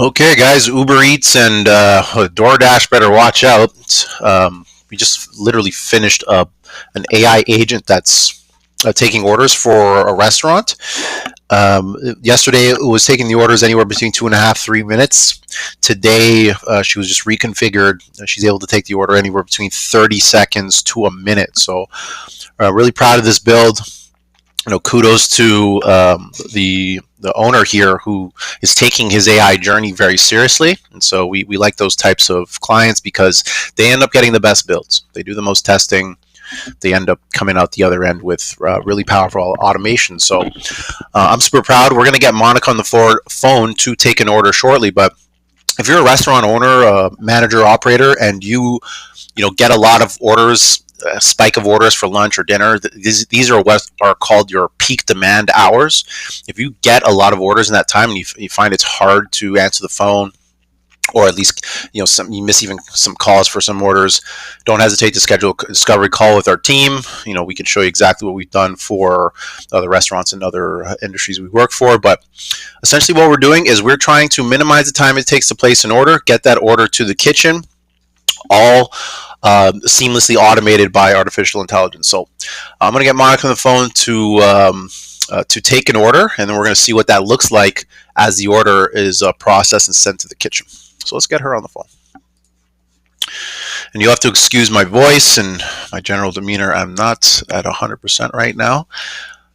Okay, guys, Uber Eats and DoorDash better watch out. We just literally finished an AI agent that's taking orders for a restaurant. Yesterday, it was taking the orders anywhere between 2.5, 3 minutes. Today, she was just reconfigured. She's able to take the order anywhere between 30 seconds to a minute. So, really proud of this build. Kudos to the owner here who is taking his AI journey very seriously. And so we like those types of clients because they end up getting the best builds. They do the most testing. They end up coming out the other end with really powerful automation. So I'm super proud. We're going to get Monica on the phone to take an order shortly. But if you're a restaurant owner, manager, operator, and you get a lot of orders, a spike of orders for lunch or dinner, these are what are called your peak demand hours. If you get a lot of orders in that time and you find it's hard to answer the phone, or at least you miss even some calls for some orders, don't hesitate to schedule a discovery call with our team. We can show you exactly what we've done for other restaurants and other industries we work for. But essentially what we're doing is we're trying to minimize the time it takes to place an order, get that order to the kitchen, all seamlessly automated by artificial intelligence. So I'm going to get Monica on the phone to take an order, and then we're going to see what that looks like as the order is processed and sent to the kitchen. So let's get her on the phone. And you'll have to excuse my voice and my general demeanor. I'm not at 100% right now.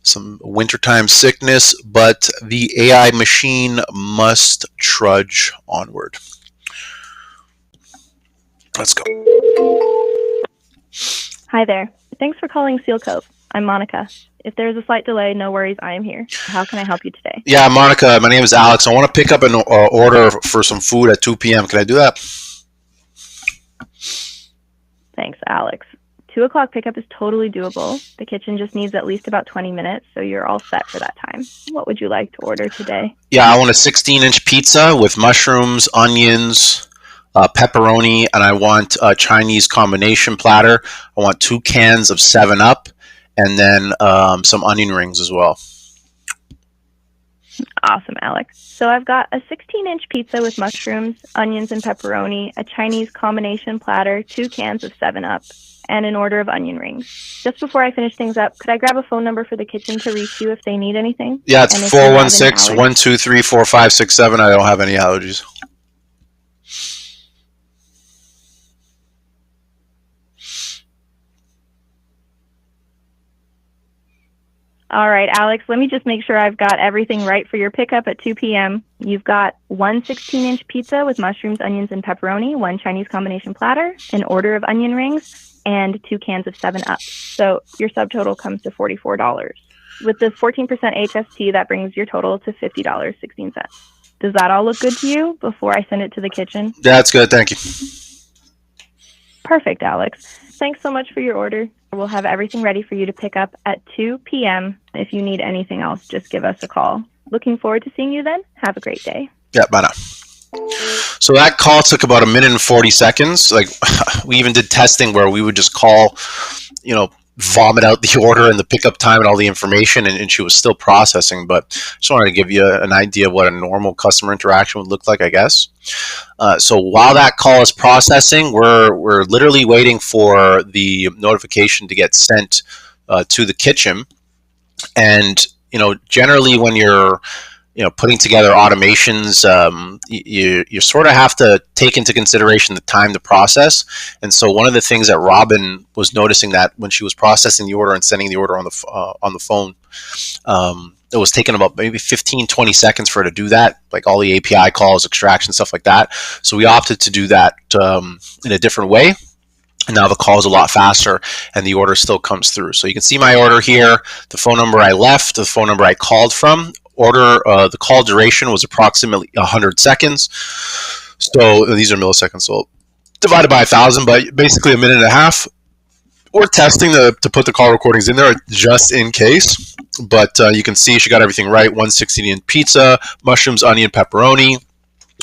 Some wintertime sickness, but the AI machine must trudge onward. Let's go. Hi there. Thanks for calling Seal Cove. I'm Monica. If there's a slight delay, no worries, I am here. How can I help you today? Yeah, Monica, my name is Alex. I want to pick up an order for some food at 2 p.m. Can I do that? Thanks, Alex. 2 o'clock pickup is totally doable. The kitchen just needs at least about 20 minutes, so you're all set for that time. What would you like to order today? Yeah, I want a 16-inch pizza with mushrooms, onions, pepperoni, and I want a Chinese combination platter. I want 2 cans of 7-Up, and then some onion rings as well. Awesome, Alex. So I've got a 16-inch pizza with mushrooms, onions, and pepperoni, a Chinese combination platter, 2 cans of 7-Up, and an order of onion rings. Just before I finish things up, could I grab a phone number for the kitchen to reach you if they need anything? Yeah, it's 416-123-4567. I don't have any allergies. All right, Alex, let me just make sure I've got everything right for your pickup at 2 p.m. You've got 1 16-inch pizza with mushrooms, onions, and pepperoni, 1 Chinese combination platter, an order of onion rings, and 2 cans of 7-Up. So your subtotal comes to $44. With the 14% HST, that brings your total to $50.16. Does that all look good to you before I send it to the kitchen? That's good, thank you. Perfect, Alex. Thanks so much for your order. We'll have everything ready for you to pick up at 2 p.m. If you need anything else, just give us a call. Looking forward to seeing you then. Have a great day. Yeah, bye now. So that call took about 1 minute and 40 seconds. Like, we even did testing where we would just call, vomit out the order and the pickup time and all the information, and she was still processing. But just wanted to give you an idea of what a normal customer interaction would look like, I guess. So while that call is processing, we're literally waiting for the notification to get sent to the kitchen. And generally when you're putting together automations, you sort of have to take into consideration the time to process. And so one of the things that Robin was noticing, that when she was processing the order and sending the order on the phone, it was taking about maybe 15-20 seconds for her to do that, like all the API calls, extraction, stuff like that. So we opted to do that in a different way. And now the call is a lot faster and the order still comes through. So you can see my order here, the phone number I left, the phone number I called from. The call duration was approximately 100 seconds. So these are milliseconds, so divided by 1,000, but basically 1.5 minutes. We're testing to put the call recordings in there just in case. But you can see she got everything right. 1 16-inch pizza, mushrooms, onion, pepperoni,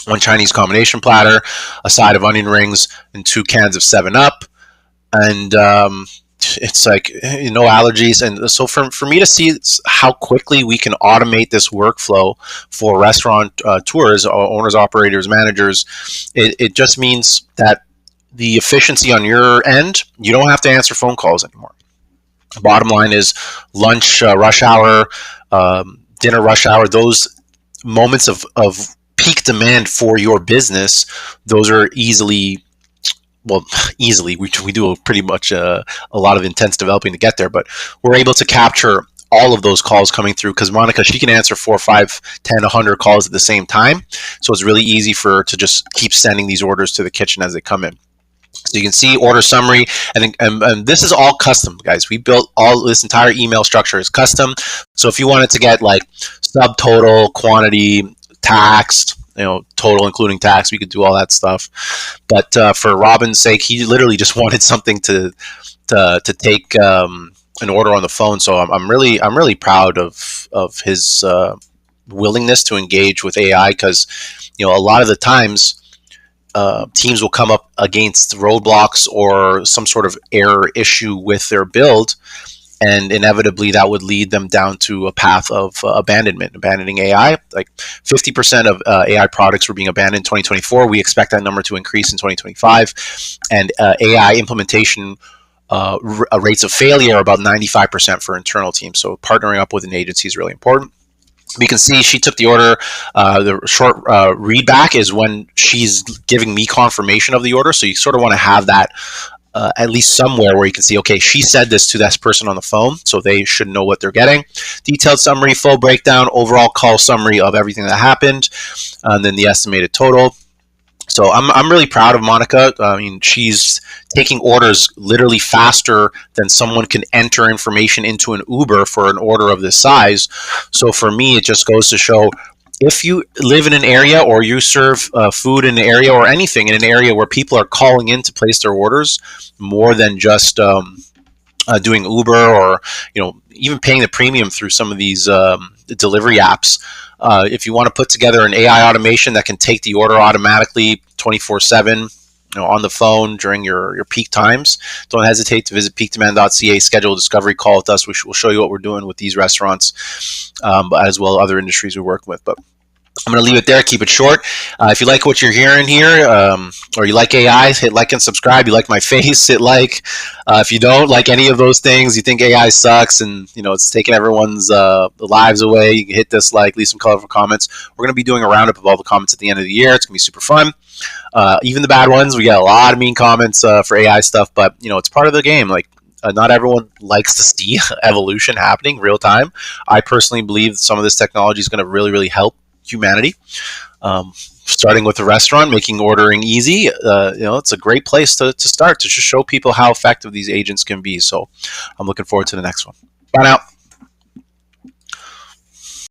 1 Chinese combination platter, a side of onion rings, and 2 cans of 7-Up. And it's like no allergies. And so for me to see how quickly we can automate this workflow for restaurant tours, owners, operators, managers, it just means that the efficiency on your end, you don't have to answer phone calls anymore. Bottom line is lunch rush hour, dinner rush hour, those moments of peak demand for your business, those are easily, well, easily, we do pretty much a lot of intense developing to get there, but we're able to capture all of those calls coming through because Monica, she can answer 4, 5, 10, 100 calls at the same time. So it's really easy for her to just keep sending these orders to the kitchen as they come in. So you can see order summary, and this is all custom, guys. We built all this entire email structure is custom. So if you wanted to get like subtotal, quantity, taxed, total including tax, we could do all that stuff. But for Robin's sake, he literally just wanted something to take an order on the phone. So I'm really proud of his willingness to engage with AI because a lot of the times teams will come up against roadblocks or some sort of error issue with their build, and inevitably that would lead them down to a path of abandoning AI. Like 50% of AI products were being abandoned in 2024. We expect that number to increase in 2025, and AI implementation rates of failure are about 95% for internal teams. So partnering up with an agency is really important. We can see she took the order. The short read back is when she's giving me confirmation of the order. So you sort of want to have that at least somewhere where you can see, okay, she said this to this person on the phone, so they should know what they're getting. Detailed summary, full breakdown, overall call summary of everything that happened, and then the estimated total. So I'm really proud of Monica. I mean, she's taking orders literally faster than someone can enter information into an Uber for an order of this size. So for me, it just goes to show if you live in an area or you serve food in an area or anything in an area where people are calling in to place their orders more than just doing Uber or even paying the premium through some of these delivery apps. If you want to put together an AI automation that can take the order automatically 24/7 on the phone during your peak times, don't hesitate to visit peakdemand.ca, schedule a discovery call with us. We'll show you what we're doing with these restaurants, as well as other industries we work with. But I'm going to leave it there. Keep it short. If you like what you're hearing here, or you like AI, hit like and subscribe. You like my face, hit like. If you don't like any of those things, you think AI sucks and it's taking everyone's lives away, you can hit dislike, leave some colorful comments. We're going to be doing a roundup of all the comments at the end of the year. It's going to be super fun. Even the bad ones. We get a lot of mean comments for AI stuff, but it's part of the game. Like, not everyone likes to see evolution happening real time. I personally believe some of this technology is going to really, really help humanity, starting with the restaurant, making ordering easy. It's a great place to start, to just show people how effective these agents can be. So I'm looking forward to the next one. Bye now.